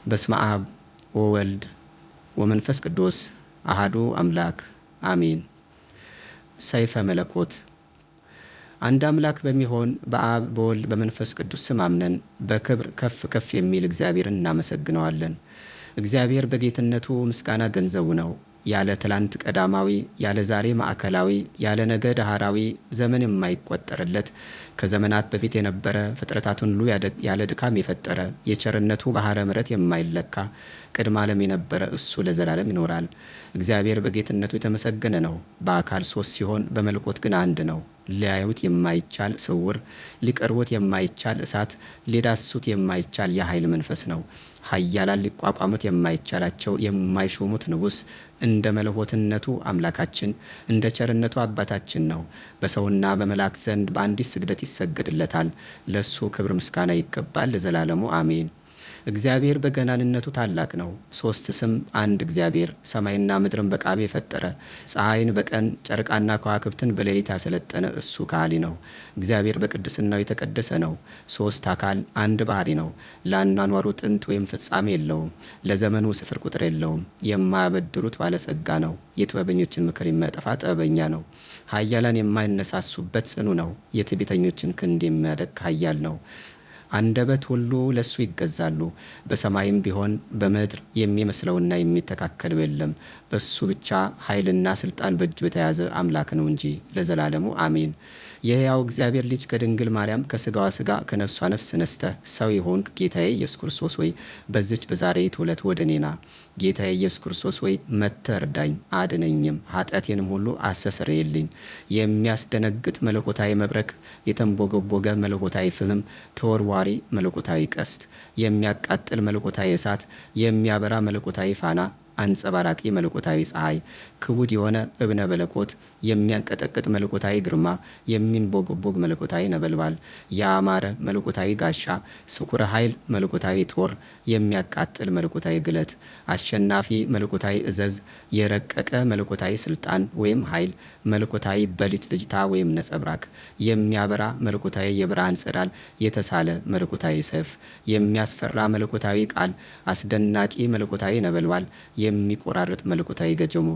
በስመ አብ ወወልድ ወመንፈስ ቅዱስ አሃዱ አምላክ አሜን። ሰይፈ መለኮት። አንድ አምላክ በሚሆን በአብ በወልድ በመንፈስ ቅዱስ ስም አምነን በክብር ከፍ ከፍ የሚል እግዚአብሔርን እናመሰግነዋለን። እግዚአብሔር በጌትነቱ ምስጋና ገንዘቡ ነው። ያለ ትላንት ቀዳማዊ፣ ያለ ዛሬ ማዕከላዊ፣ ያለ ነገ ዳህራዊ፣ ዘመን የማይቆጠርለት ከዘመናት በፊት የነበረ ፍጥረታትን ሁሉ ያለ ድካም የፈጠረ የቸርነቱ ባህረ ምሕረት የማይለካ ቅድመ ዓለም የነበረ እሱ ለዘላለም ይኖራል። እግዚአብሔር በጌትነቱ የተመሰገነ ነው። በአካል ሶስት ሲሆን በመለኮት ግን አንድ ነው። ሊያዩት የማይቻል ስውር፣ ሊቀርቡት የማይቻል እሳት፣ ሊዳስሱት የማይቻል የኃይል መንፈስ ነው። ኃያላን ሊቋቋሙት የማይቻላቸው የማይሾሙት ንጉሥ፣ እንደ መለኮትነቱ አምላካችን፣ እንደ ቸርነቱ አባታችን ነው። በሰውና በመላእክት ዘንድ በአንዲት ስግደት ይሰገድለታል። ለእሱ ክብር ምስጋና ይገባል ለዘላለሙ አሜን። እግዚአብሔር በገናንነቱ ታላቅ ነው። ሶስት ስም አንድ እግዚአብሔር ሰማይና ምድርን በቃሉ የፈጠረ ፀሐይን በቀን ጨረቃና ከዋክብትን በሌሊት ያሰለጠነ እሱ ከሃሊ ነው። እግዚአብሔር በቅድስናው የተቀደሰ ነው። ሶስት አካል አንድ ባህሪ ነው። ለአኗኗሩ ጥንት ወይም ፍጻሜ የለውም። ለዘመኑ ስፍር ቁጥር የለውም። የማያበድሩት ባለጸጋ ነው። የጥበበኞችን ምክር የሚያጠፋ ጥበበኛ ነው። ኃያላን የማይነሳሱበት ጽኑ ነው። የትዕቢተኞችን ክንድ የሚያደቅ ኃያል ነው። አንደበት ሁሉ ለሱ ይገዛሉ። በሰማይም ቢሆን በምድር የሚመስለውና የሚተካከለው የለም። በሱ ብቻ ኃይልና ስልጣን በእጁ የተያዘ አምላክ ነው እንጂ ለዘላለሙ አሜን። የሕያው እግዚአብሔር ልጅ ከድንግል ማርያም ከስጋዋ ስጋ ከነፍሷ ነፍስ ነስተህ ሰው የሆንክ ጌታዬ ኢየሱስ ክርስቶስ ወይ በዚች በዛሬይቱ ዕለት ወደ እኔ ና። ጌታዬ ኢየሱስ ክርስቶስ ወይ መጥተህ እርዳኝ፣ አድነኝም፣ ኃጢአቴንም ሁሉ አስተሰርይልኝ። የሚያስደነግጥ መለኮታዊ መብረቅ፣ የተንቦገቦገ መለኮታዊ ፍህም፣ ተወርዋሪ መለኮታዊ ቀስት፣ የሚያቃጥል መለኮታዊ እሳት፣ የሚያበራ መለኮታዊ ፋና፣ አንጸባራቂ መለኮታዊ ፀሐይ፣ ክቡድ የሆነ እብነ መለኮት፣ የሚያንቀጠቅጥ መለኮታዊ ግርማ፣ የሚንቦገቦግ መለኮታዊ ነበልባል፣ ያማረ መለኮታዊ ጋሻ፣ ስኩረ ኃይል መለኮታዊ ጦር፣ የሚያቃጥል መለኮታዊ ግለት፣ አሸናፊ መለኮታዊ እዘዝ፣ የረቀቀ መለኮታዊ ስልጣን ወይም ኃይል፣ መለኮታዊ በልጭልጭታ ወይም ነጸብራቅ፣ የሚያበራ መለኮታዊ የብርሃን ጸዳል፣ የተሳለ መለኮታዊ ሰይፍ፣ የሚያስፈራ መለኮታዊ ቃል፣ አስደናቂ መለኮታዊ ነበልባል፣ የሚቆራረጥ መለኮታዊ ገጀሞ፣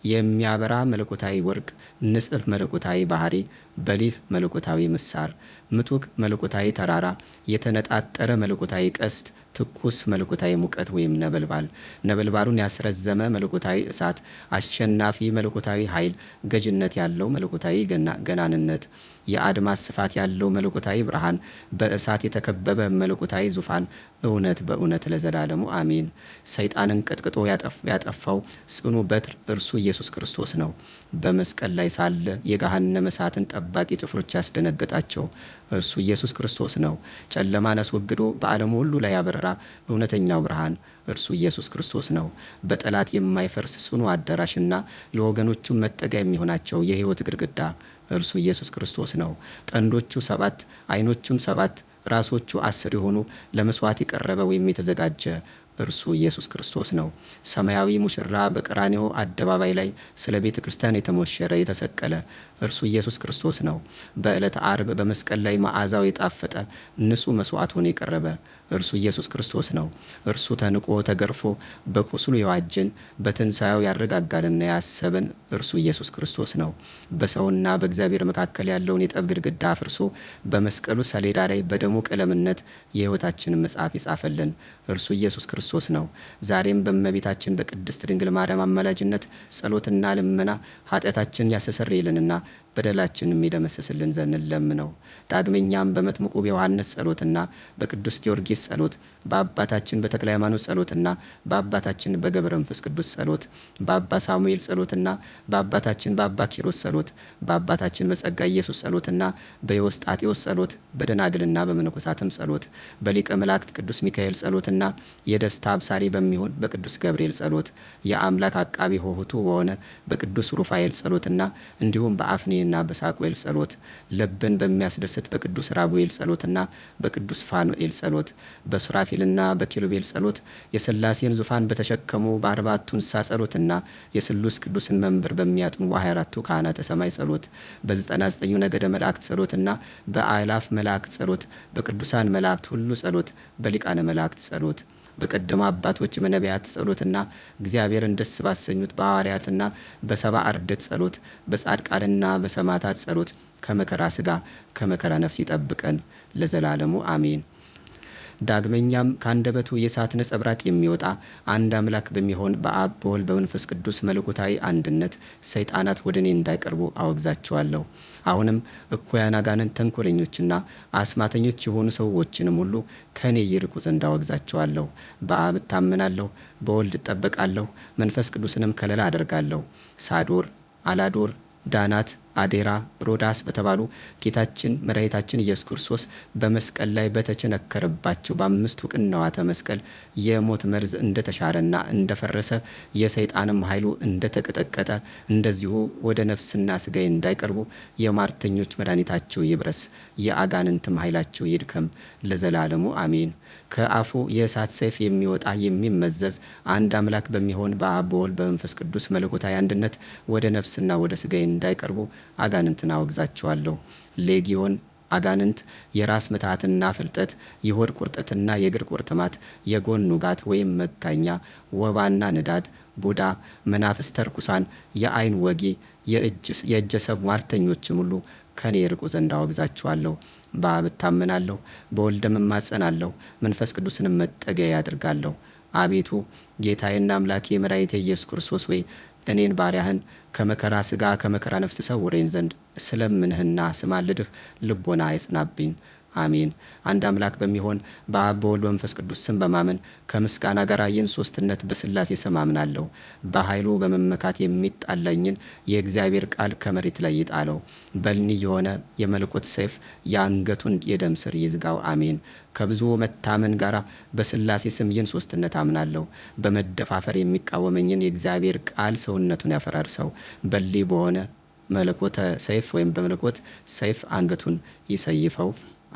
የሚያበራ መለኮታዊ ወርቅ፣ ንጽህ መለኮታዊ ባህሪ፣ በሊህ መለኮታዊ ምሳር፣ ምቱክ መለኮታዊ ተራራ፣ የተነጣጠረ መለኮታዊ ቀስት፣ ትኩስ መለኮታዊ ሙቀት ወይም ነበልባል፣ ነበልባሉን ያስረዘመ መለኮታዊ እሳት፣ አሸናፊ መለኮታዊ ኃይል፣ ገዥነት ያለው መለኮታዊ ገናንነት፣ የአድማስ ስፋት ያለው መለኮታዊ ብርሃን፣ በእሳት የተከበበ መለኮታዊ ዙፋን፣ እውነት በእውነት ለዘላለሙ አሜን። ሰይጣንን ቀጥቅጦ ያጠፋው ጽኑ በትር እርሱ ኢየሱስ ክርስቶስ ነው። በመስቀል ላይ ሳለ የገሃነመ እሳትን ጠባቂ ጭፍሮች ያስደነገጣቸው እርሱ ኢየሱስ ክርስቶስ ነው። ጨለማን አስወግዶ በዓለሙ ሁሉ ላይ ያበራ እውነተኛው ብርሃን እርሱ ኢየሱስ ክርስቶስ ነው። በጠላት የማይፈርስ ጽኑ አዳራሽና ለወገኖቹም መጠጊያ የሚሆናቸው የሕይወት ግድግዳ እርሱ ኢየሱስ ክርስቶስ ነው። ቀንዶቹ 7 ዓይኖቹም 7 ራሶቹ 10 የሆኑ ለመስዋዕት የቀረበ ወይም የተዘጋጀ እርሱ ኢየሱስ ክርስቶስ ነው። ሰማያዊ ሙሽራ በቀራንዮ አደባባይ ላይ ስለ ቤተ ክርስቲያን የተሞሸረ የተሰቀለ እርሱ ኢየሱስ ክርስቶስ ነው። በዕለተ ዓርብ በመስቀል ላይ መዓዛው የጣፈጠ ንጹሕ መስዋዕት ሆኖ የቀረበ እርሱ ኢየሱስ ክርስቶስ ነው። እርሱ ተንቆ ተገርፎ በቁስሉ የዋጀን በትንሣኤው ያረጋጋልና ያሰበን እርሱ ኢየሱስ ክርስቶስ ነው። በሰውና በእግዚአብሔር መካከል ያለውን የጠብ ግድግዳ አፍርሶ በመስቀሉ ሰሌዳ ላይ በደሙ ቀለምነት የሕይወታችንን መጽሐፍ የጻፈልን እርሱ ኢየሱስ ክርስቶስ ነው። ዛሬም በእመቤታችን በቅድስት ድንግል ማርያም አማላጅነት ጸሎትና ልመና ኃጢአታችን ያስተሰርይልንና በደላችንም ይደመስስልን ዘንድ እንለምነው። ዳግመኛም በመጥምቁ በዮሐንስ ጸሎትና በቅዱስ ጊዮርጊስ ጸሎት፣ በአባታችን በተክለ ሃይማኖት ጸሎትና በአባታችን በገብረ መንፈስ ቅዱስ ጸሎት፣ በአባ ሳሙኤል ጸሎትና በአባታችን በአባ ኪሮስ ጸሎት፣ በአባታችን በጸጋ ኢየሱስ ጸሎትና በዮስጣቴዎስ ጸሎት፣ በደናግልና በመነኮሳትም ጸሎት፣ በሊቀ መላእክት ቅዱስ ሚካኤል ጸሎትና የደስታ አብሳሪ በሚሆን በቅዱስ ገብርኤል ጸሎት፣ የአምላክ አቃቢ ሆህቱ በሆነ በቅዱስ ሩፋኤል ጸሎትና እንዲሁም በአፍኔ እና በሳቁኤል ጸሎት፣ ልብን በሚያስደስት በቅዱስ ራጉኤል ጸሎትና በቅዱስ ፋኑኤል ጸሎት፣ በሱራፌልና በኪሩቤል ጸሎት፣ የሥላሴን ዙፋን በተሸከሙ በ4ቱ እንስሳ ጸሎትና የስሉስ ቅዱስን መንበር በሚያጥኑ በ24ቱ ካህናተ ሰማይ ጸሎት፣ በ99 ነገደ መላእክት ጸሎትና በአእላፍ መላእክት ጸሎት፣ በቅዱሳን መላእክት ሁሉ ጸሎት፣ በሊቃነ መላእክት ጸሎት በቀደሙ አባቶች በነቢያት ጸሎትና እግዚአብሔርን ደስ ባሰኙት በሐዋርያትና በሰባ አርድእት ጸሎት በጻድቃንና በሰማዕታት ጸሎት ከመከራ ሥጋ ከመከራ ነፍስ ይጠብቀን ለዘላለሙ አሜን። ዳግመኛም ከአንደበቱ የእሳት ነጸብራቅ የሚወጣ አንድ አምላክ በሚሆን በአብ በወልድ በመንፈስ ቅዱስ መለኮታዊ አንድነት ሰይጣናት ወደ እኔ እንዳይቀርቡ አወግዛቸዋለሁ። አሁንም እኩያን አጋንንት፣ ተንኮለኞችና አስማተኞች የሆኑ ሰዎችንም ሁሉ ከእኔ ይርቁ ዘንድ አወግዛቸዋለሁ። በአብ እታመናለሁ፣ በወልድ እጠበቃለሁ፣ መንፈስ ቅዱስንም ከለላ አደርጋለሁ። ሳዶር፣ አላዶር፣ ዳናት፣ አዴራ፣ ሮዳስ በተባሉ ጌታችን መድኃኒታችን ኢየሱስ ክርስቶስ በመስቀል ላይ በተቸነከረባቸው በአምስቱ ቅንዋተ መስቀል የሞት መርዝ እንደተሻረና እንደፈረሰ የሰይጣንም ኃይሉ እንደተቀጠቀጠ እንደዚሁ ወደ ነፍስና ስጋዬ እንዳይቀርቡ የሟርተኞች መድኃኒታቸው ይብረስ፣ የአጋንንትም ኃይላቸው ይድከም ለዘላለሙ አሜን። ከአፉ የእሳት ሰይፍ የሚወጣ የሚመዘዝ አንድ አምላክ በሚሆን በአብ በወልድ በመንፈስ ቅዱስ መለኮታዊ አንድነት ወደ ነፍስና ወደ ስጋዬ እንዳይቀርቡ አጋንንትን አወግዛቸዋለሁ። ሌጊዮን አጋንንት፣ የራስ ምታትና ፍልጠት፣ የሆድ ቁርጠትና የእግር ቁርጥማት፣ የጎን ውጋት ወይም መጋኛ፣ ወባና ንዳድ፣ ቡዳ፣ መናፍስተ ርኩሳን፣ የአይን ወጊ፣ የእጀ ሰብ ሟርተኞችም ሁሉ ከኔ የርቁ ዘንድ አወግዛቸዋለሁ። በአብ እታመናለሁ፣ በወልድም እማጸናለሁ፣ መንፈስ ቅዱስንም መጠጊያ ያደርጋለሁ። አቤቱ ጌታዬና አምላኬ መድኃኒቴ ኢየሱስ ክርስቶስ ወይ እኔን ባሪያህን ከመከራ ሥጋ ከመከራ ነፍስ ሰውረኝ ዘንድ ስለምንህና ስማልድህ ልቦና አይጽናብኝ። አሜን። አንድ አምላክ በሚሆን በአብ በወልድ በመንፈስ ቅዱስ ስም በማመን ከምስጋና ጋር ይህን ሶስትነት በሥላሴ ስም አምናለሁ። በኃይሉ በመመካት የሚጣላኝን የእግዚአብሔር ቃል ከመሬት ላይ ይጣለው። በልኒ የሆነ የመለኮት ሰይፍ የአንገቱን የደም ስር ይዝጋው። አሜን። ከብዙ መታመን ጋር በሥላሴ ስም ይህን ሶስትነት አምናለሁ። በመደፋፈር የሚቃወመኝን የእግዚአብሔር ቃል ሰውነቱን ያፈራርሰው። በሊ በሆነ መለኮተ ሰይፍ ወይም በመለኮት ሰይፍ አንገቱን ይሰይፈው።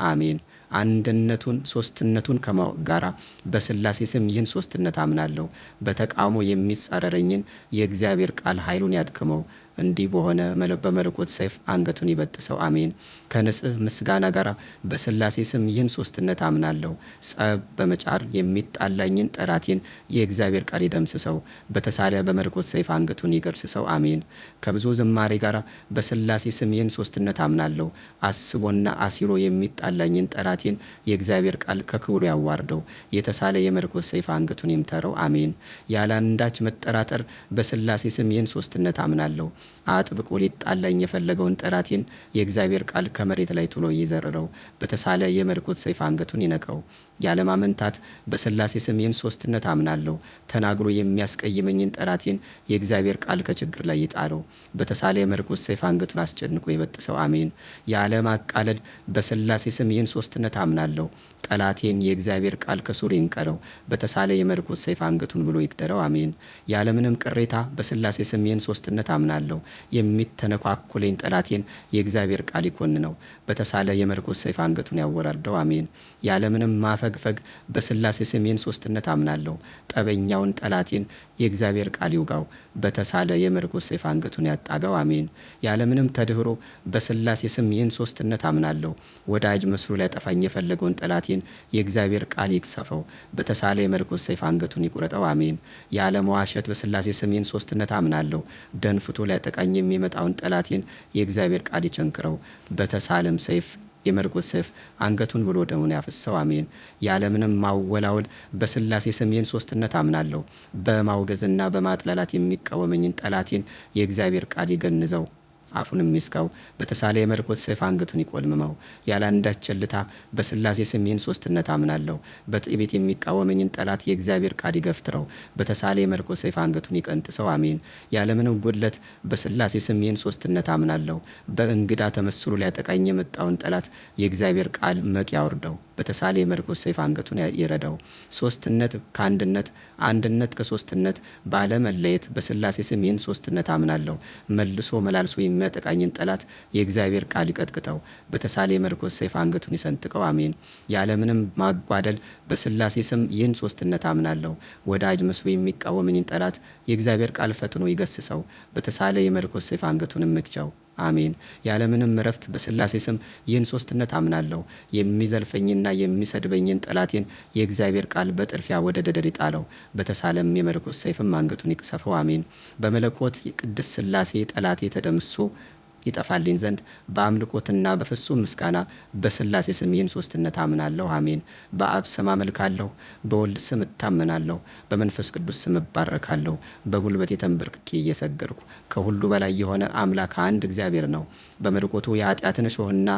አሜን። አንድነቱን ሶስትነቱን ከማወቅ ጋራ በሥላሴ ስም ይህን ሶስትነት አምናለሁ። በተቃውሞ የሚጻረረኝን የእግዚአብሔር ቃል ኃይሉን ያድክመው። እንዲህ በሆነ በመለኮት ሰይፍ አንገቱን ይበጥሰው። አሜን። ከንጽህ ምስጋና ጋር በሥላሴ ስም ይህን ሶስትነት አምናለሁ። ጸብ በመጫር የሚጣላኝን ጠላቴን የእግዚአብሔር ቃል ይደምስሰው። በተሳለ በመለኮት ሰይፍ አንገቱን ይገርስሰው። አሜን። ከብዙ ዝማሬ ጋር በሥላሴ ስም ይህን ሶስትነት አምናለሁ። አስቦና አሲሮ የሚጣላኝን ጠላቴን የእግዚአብሔር ቃል ከክብሩ ያዋርደው። የተሳለ የመለኮት ሰይፍ አንገቱን ይምተረው። አሜን። ያለ አንዳች መጠራጠር በሥላሴ ስም ይህን ሶስትነት አምናለሁ። አጥብቆ ሊጣላኝ የፈለገውን ጠላቴን የእግዚአብሔር ቃል ከመሬት ላይ ጥሎ ይዘርረው። በተሳለ የመለኮት ሰይፍ አንገቱን ይነቀው። ያለማመንታት በሥላሴ ስም ይህን ሶስትነት አምናለሁ። ተናግሮ የሚያስቀይመኝን ጠላቴን የእግዚአብሔር ቃል ከችግር ላይ ይጣለው። በተሳለ የመለኮት ሰይፍ አንገቱን አስጨንቆ ይበጥሰው። አሜን። ያለማቃለድ በሥላሴ ስም ይህን ሶስትነት አምናለሁ። ጠላቴን የእግዚአብሔር ቃል ከሱር ይንቀለው። በተሳለ የመለኮት ሰይፍ አንገቱን ብሎ ይግደረው። አሜን። ያለምንም ቅሬታ በሥላሴ ስም ይህን ሶስትነት አምናለሁ። የሚተነኳኩለኝ ጠላቴን የእግዚአብሔር ቃል ይኮንነው። በተሳለ የመለኮት ሰይፍ አንገቱን ያወራርደው። አሜን። ያለምንም ማፈግፈግ በሥላሴ ስም ይህን ሶስትነት አምናለሁ። ጠበኛውን ጠላቴን የእግዚአብሔር ቃል ይውጋው። በተሳለ የመለኮት ሰይፍ አንገቱን ያጣገው። አሜን። ያለምንም ተድህሮ በሥላሴ ስም ይህን ሶስትነት አምናለሁ። ወዳጅ መስሎ ሊያጠፋኝ የፈለገውን ጠላቴን የእግዚአብሔር ቃል ይቅሰፈው። በተሳለ የመለኮት ሰይፍ አንገቱን ይቁረጠው። አሜን። ያለመዋሸት በሥላሴ ስም ይህን ሶስትነት አምናለሁ። ደንፍቶ ሊያጠቃኝ የሚመጣውን ጠላቴን የእግዚአብሔር ቃል ይቸንክረው። በተሳለም ሰይፍ የመለኮት ሰይፍ አንገቱን ብሎ ደሙን ያፍሰው። አሜን። ያለምንም ማወላወል በሥላሴ ስም ይህን ሶስትነት አምናለሁ። በማውገዝና በማጥላላት የሚቃወመኝን ጠላቴን የእግዚአብሔር ቃል ይገንዘው። አፉንም ይስካው። በተሳለ የመለኮት ሰይፍ አንገቱን ይቆልምመው። ያለ አንዳች ቸልታ በሥላሴ ስም ይህን ሶስትነት አምናለሁ። በትዕቢት የሚቃወመኝን ጠላት የእግዚአብሔር ቃል ይገፍትረው። በተሳለ የመለኮት ሰይፍ አንገቱን ይቀንጥሰው። አሜን። ያለምንም ጉድለት በሥላሴ ስም ይህን ሶስትነት አምናለሁ። በእንግዳ ተመስሎ ሊያጠቃኝ የመጣውን ጠላት የእግዚአብሔር ቃል መቅ ያውርደው። በተሳለ የመለኮት ሰይፍ አንገቱን ይረዳው። ሶስትነት ከአንድነት፣ አንድነት ከሶስትነት ባለመለየት በሥላሴ ስም ይህን ሶስትነት አምናለሁ። መልሶ መላልሶ የሚያጠቃኝን ጠላት የእግዚአብሔር ቃል ይቀጥቅጠው። በተሳለ የመለኮት ሰይፍ አንገቱን ይሰንጥቀው። አሜን። ያለምንም ማጓደል በሥላሴ ስም ይህን ሶስትነት አምናለሁ። ወዳጅ መስሎ የሚቃወመኝን ጠላት የእግዚአብሔር ቃል ፈትኖ ይገስጸው። በተሳለ የመለኮት ሰይፍ አንገቱን ምክቸው። አሜን። ያለምንም እረፍት በሥላሴ ስም ይህን ሦስትነት አምናለሁ። የሚዘልፈኝና የሚሰድበኝን ጠላቴን የእግዚአብሔር ቃል በጥድፊያ ወደ ደደር ይጣለው፣ በተሳለም የመለኮት ሰይፍም አንገቱን ይቅሰፈው። አሜን። በመለኮት ቅድስት ሥላሴ ጠላቴ ተደምሶ ይጠፋልኝ ዘንድ በአምልኮትና በፍጹም ምስጋና በሥላሴ ስም ይህን ሦስትነት አምናለሁ። አሜን። በአብ ስም አመልካለሁ፣ በወልድ ስም እታመናለሁ፣ በመንፈስ ቅዱስ ስም እባረካለሁ። በጉልበቴ ተንበርክኬ እየሰገድኩ ከሁሉ በላይ የሆነ አምላክ አንድ እግዚአብሔር ነው። በመለኮቱ የኃጢአትን እሾህና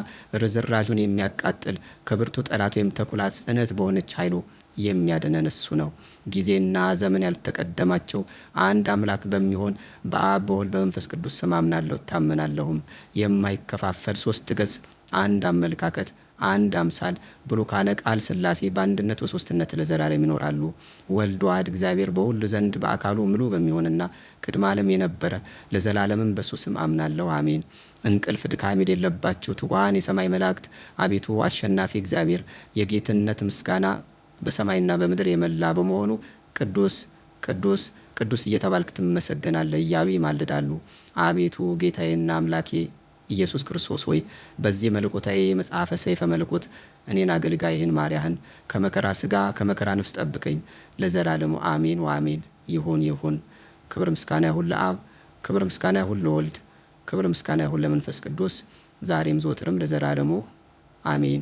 ርዝራዡን የሚያቃጥል ከብርቱ ጠላት ወይም ተኩላ ጽዕነት በሆነች ኃይሉ የሚያድነን እሱ ነው። ጊዜና ዘመን ያልተቀደማቸው አንድ አምላክ በሚሆን በአብ በወልድ በመንፈስ ቅዱስ ስም አምናለሁ እታመናለሁም። የማይከፋፈል ሶስት ገጽ፣ አንድ አመለካከት፣ አንድ አምሳል ብሩካነ ቃል ሥላሴ በአንድነት በሶስትነት ለዘላለም ይኖራሉ። ወልድ ዋሕድ እግዚአብሔር በሁሉ ዘንድ በአካሉ ምሉ በሚሆንና ቅድመ ዓለም የነበረ ለዘላለምም በሱ ስም አምናለሁ። አሜን። እንቅልፍ ድካም የሌለባቸው ትጉሃን የሰማይ መላእክት፣ አቤቱ አሸናፊ እግዚአብሔር የጌትነት ምስጋና በሰማይና በምድር የመላ በመሆኑ ቅዱስ ቅዱስ ቅዱስ እየተባልክ ትመሰገናለህ እያሉ ይማልዳሉ። አቤቱ ጌታዬና አምላኬ ኢየሱስ ክርስቶስ ሆይ በዚህ መለኮታዊ መጽሐፈ ሰይፈ መለኮት እኔን አገልጋይህን ማርያህን ከመከራ ሥጋ ከመከራ ነፍስ ጠብቀኝ ለዘላለሙ አሜን ወአሜን። ይሁን ይሁን። ክብር ምስጋና ይሁን ለአብ፣ ክብር ምስጋና ይሁን ለወልድ፣ ክብር ምስጋና ይሁን ለመንፈስ ቅዱስ ዛሬም ዘወትርም ለዘላለሙ አሜን።